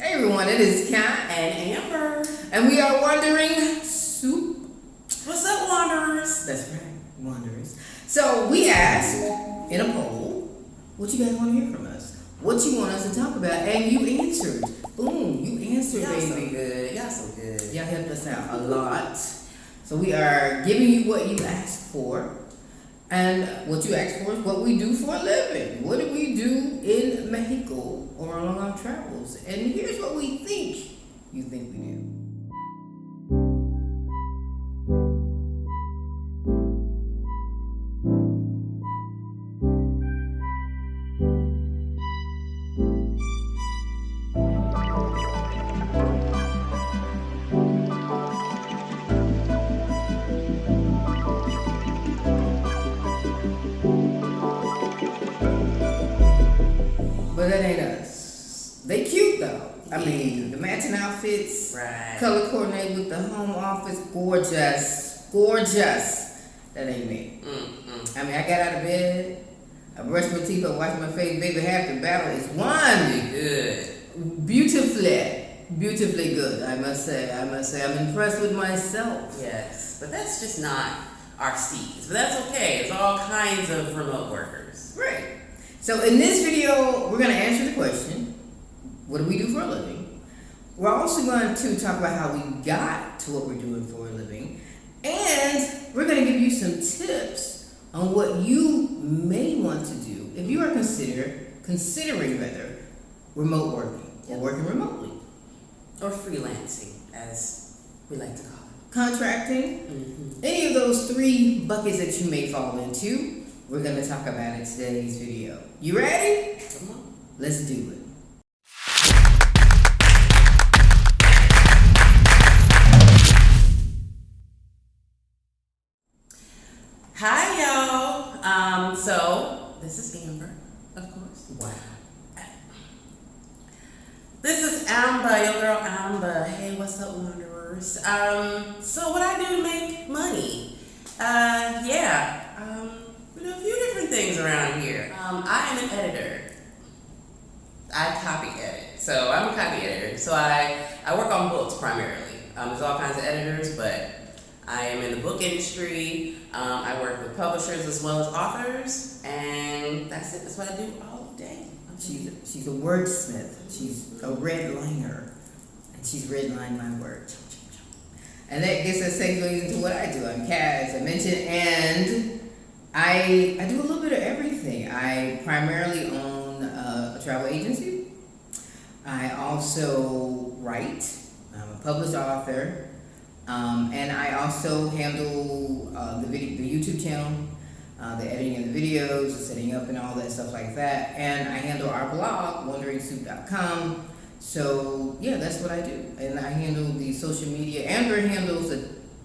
Hey everyone, it is Kat And Amber. and we are Wandering Soup. What's up, Wanderers? That's right, Wanderers. So we asked in a poll, what you guys want to hear from us? What you want us to talk about? And you answered. Boom, you answered, Y'all so baby. good. Y'all so good. Y'all helped us out a lot. So we are giving you what you asked for. And what you asked for is what we do for a living. What do we do in Mexico or along our travels? And here's what we think you think we do. But that ain't us. They cute though. I mean, the matching outfits, Right. color coordinated with the home office, gorgeous, gorgeous. That ain't me. I mean, I got out of bed, I brushed my teeth, I washed my face, baby. Half the battle is won. Good. Beautifully good. I must say, I'm impressed with myself. Yes. But that's just not our steeds. But that's okay. It's all kinds of remote workers. Right. So in this video, we're going to answer the question, what do we do for a living? We're also going to talk about how we got to what we're doing for a living. And we're going to give you some tips on what you may want to do if you are considering remote working or working remotely. Or freelancing, as we like to call it. Contracting, any of those three buckets that you may fall into. We're going to talk about in today's video. You ready? Come on. Let's do it. Hi, y'all. So, this is Amber, of course. Wow. This is Amber, your girl Amber. Hey, what's up, Wanderers? So what I do to make money? We do a few different things around here. I am an editor. I copy edit. So I'm a copy editor. So I work on books primarily. There's all kinds of editors, but I am in the book industry. I work with publishers as well as authors, and that's it. That's what I do all day. She's a wordsmith. She's a redliner. And she's redlined my words. And that gets us segues into what I do. I'm Kat, as I mentioned, and I do a little bit of everything. I primarily own a travel agency. I also write. I'm a published author. And I also handle the YouTube channel, the editing of the videos, the setting up and all that stuff like that. And I handle our blog, wanderingsoup.com. So yeah, that's what I do. And I handle the social media. Amber handles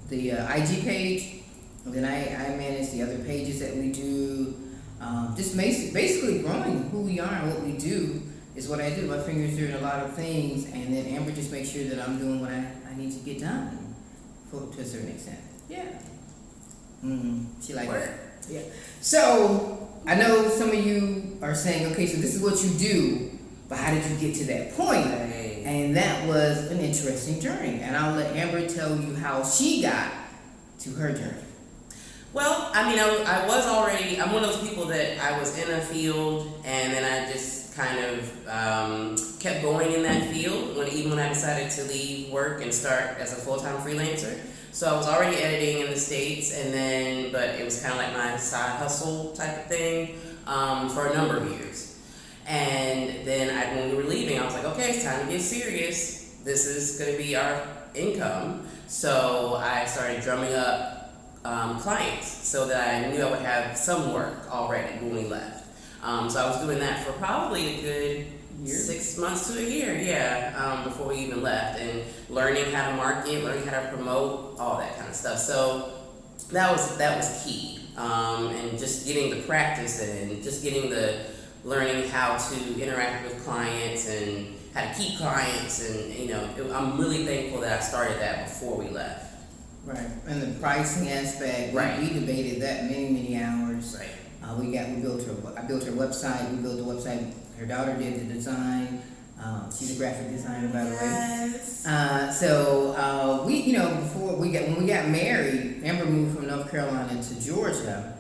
the IG page. And then I manage the other pages that we do. Just basically growing who we are and what we do is what I do. My fingers are in a lot of things. And then Amber just makes sure that I'm doing what I need to get done. To a certain extent. Yeah. She liked it. Yeah. So, I know some of you are saying, okay, so this is what you do, but how did you get to that point? Right. And that was an interesting journey. And I'll let Amber tell you how she got to her journey. Well, I mean, I'm one of those people that I was in a field and then I just kind of kept going in that field even when I decided to leave work and start as a full-time freelancer. So I was already editing in the States but it was kind of like my side hustle type of thing for a number of years. And then when we were leaving, I was like, okay, it's time to get serious. This is going to be our income. So I started drumming up clients so that I knew I would have some work already when we left. So I was doing that for probably a good 6 months to a year, before we even left, and learning how to market, learning how to promote, all that kind of stuff. So that was key, and just getting the practice and just learning how to interact with clients and how to keep clients, and I'm really thankful that I started that before we left. Right, and the pricing aspect, Right. we debated that many hours. Right. I built her website. We built the website. Her daughter did the design. She's a graphic designer, by the way. Yes. We, you know, when we got married, Amber moved from North Carolina to Georgia,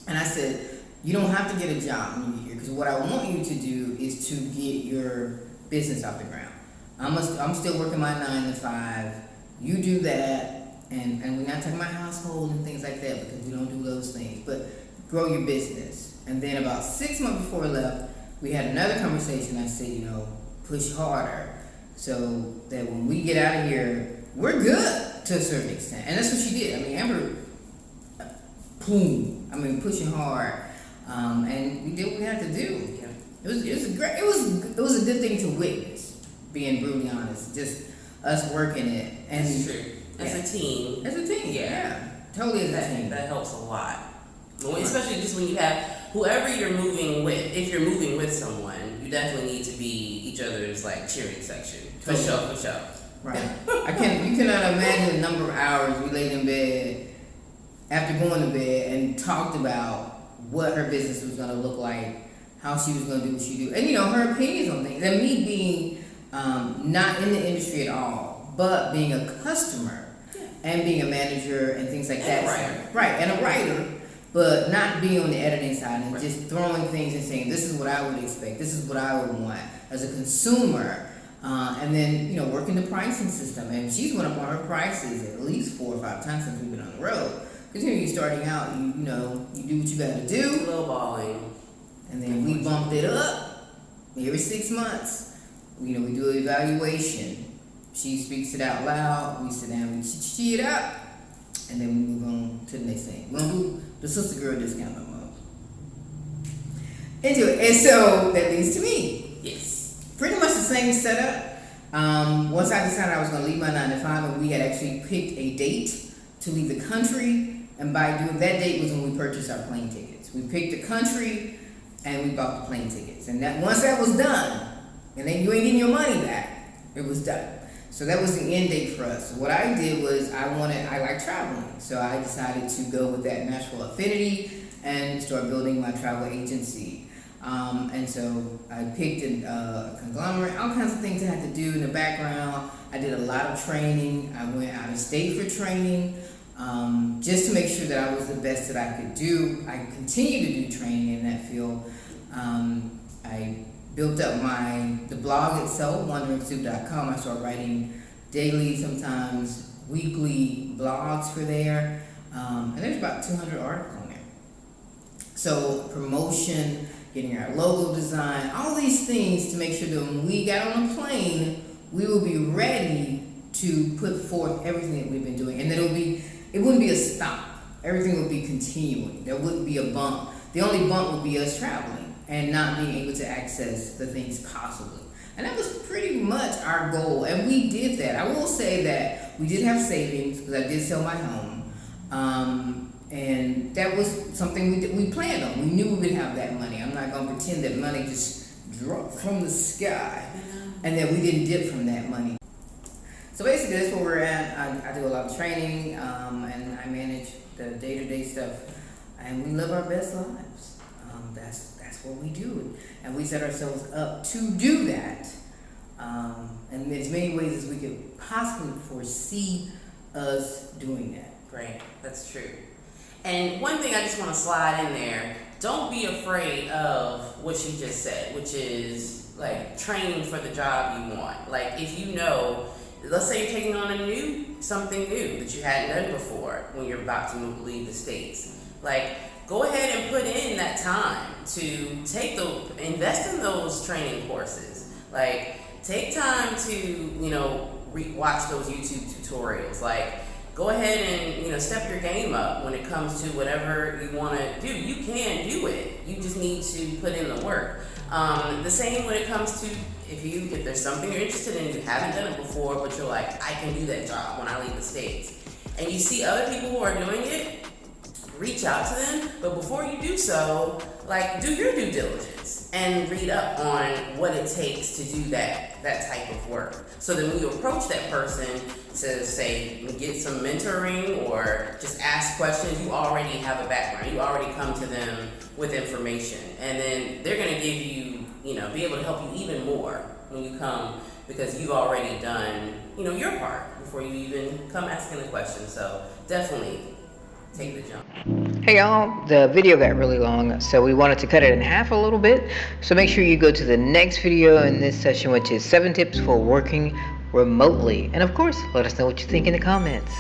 and I said, you don't have to get a job when you get here, because what I want you to do is to get your business off the ground. I'm still working my 9 to 5. You do that, and we're not talking about household and things like that, because we don't do those things. But grow your business. And then about 6 months before I left, we had another conversation. I said, you know, push harder, so that when we get out of here, we're good to a certain extent. And that's what she did. I mean, Amber, boom. I mean, pushing hard, and we did what we had to do. Yeah. It was a good thing to witness. Being brutally honest, just us working it, and That's true. As a team. As a team, yeah. Totally as a team. That helps a lot. Especially just when you have whoever you're moving with. If you're moving with someone, you definitely need to be each other's like cheering section. For sure. Right. You cannot imagine the number of hours we laid in bed after going to bed and talked about what her business was going to look like, how she was going to do what she do, and you know, her opinions on things. And me being not in the industry at all, but being a customer and being a manager and things like that. And a writer, but not being on the editing side and just throwing things and saying, this is what I would expect, this is what I would want as a consumer. And then, you know, working the pricing system. And she's went up on her prices at least 4 or 5 times since we've been on the road. Because, you know, you're starting out, you know, you do what you got to do. Lowballing. And then we bumped it up every 6 months. You know, we do an evaluation. She speaks it out loud. We sit down, we chee it out. And then we move on to the next thing. We don't do the sister girl discount no more. Anyway, and so that leads to me. Yes. Pretty much the same setup. Once I decided I was going to leave my 9 to 5, and we had actually picked a date to leave the country, and by doing that date was when we purchased our plane tickets. We picked the country, and we bought the plane tickets. And that once that was done, and then you ain't getting your money back, it was done. So that was the end date for us. So what I did was I like traveling, so I decided to go with that natural affinity and start building my travel agency. And so I picked a conglomerate, all kinds of things I had to do in the background. I did a lot of training. I went out of state for training, just to make sure that I was the best that I could do. I continue to do training in that field. I built up the blog itself, wanderingsoup.com. I started writing daily, sometimes weekly blogs for there. And there's about 200 articles on there. So promotion, getting our logo design, all these things to make sure that when we got on a plane, we will be ready to put forth everything that we've been doing. And that it wouldn't be a stop. Everything would be continuing. There wouldn't be a bump. The only bump would be us traveling and not being able to access the things possibly. And that was pretty much our goal. And we did that. I will say that we did have savings because I did sell my home. And that was something we planned on. We knew we would have that money. I'm not going to pretend that money just dropped from the sky and that we didn't dip from that money. So basically that's where we're at. I do a lot of training, and I manage the day-to-day stuff, and we live our best lives. That's what we do, and we set ourselves up to do that, in as many ways as we could possibly foresee us doing that. Right, that's true. And one thing I just want to slide in there, don't be afraid of what you just said, which is like training for the job you want. Like if you know, let's say you're taking on something new that you hadn't done before when you're about to leave the States. Like go ahead and put in that time to invest in those training courses. Like take time to, watch those YouTube tutorials. Like go ahead and, step your game up when it comes to whatever you want to do. You can do it. You just need to put in the work. The same when it comes to if there's something you're interested in, you haven't done it before, but you're like, I can do that job when I leave the States. And you see other people who are doing it, reach out to them. But before you do so, do your due diligence and read up on what it takes to do that type of work. So that when you approach that person to say, get some mentoring or just ask questions, you already have a background. You already come to them with information. And then they're going to give you, be able to help you even more when you come, because you've already done, your part before you even come asking the question. So definitely take the jump. Hey y'all, the video got really long, so we wanted to cut it in half a little bit. So make sure you go to the next video in this session, which is 7 tips for working remotely. And of course, let us know what you think in the comments.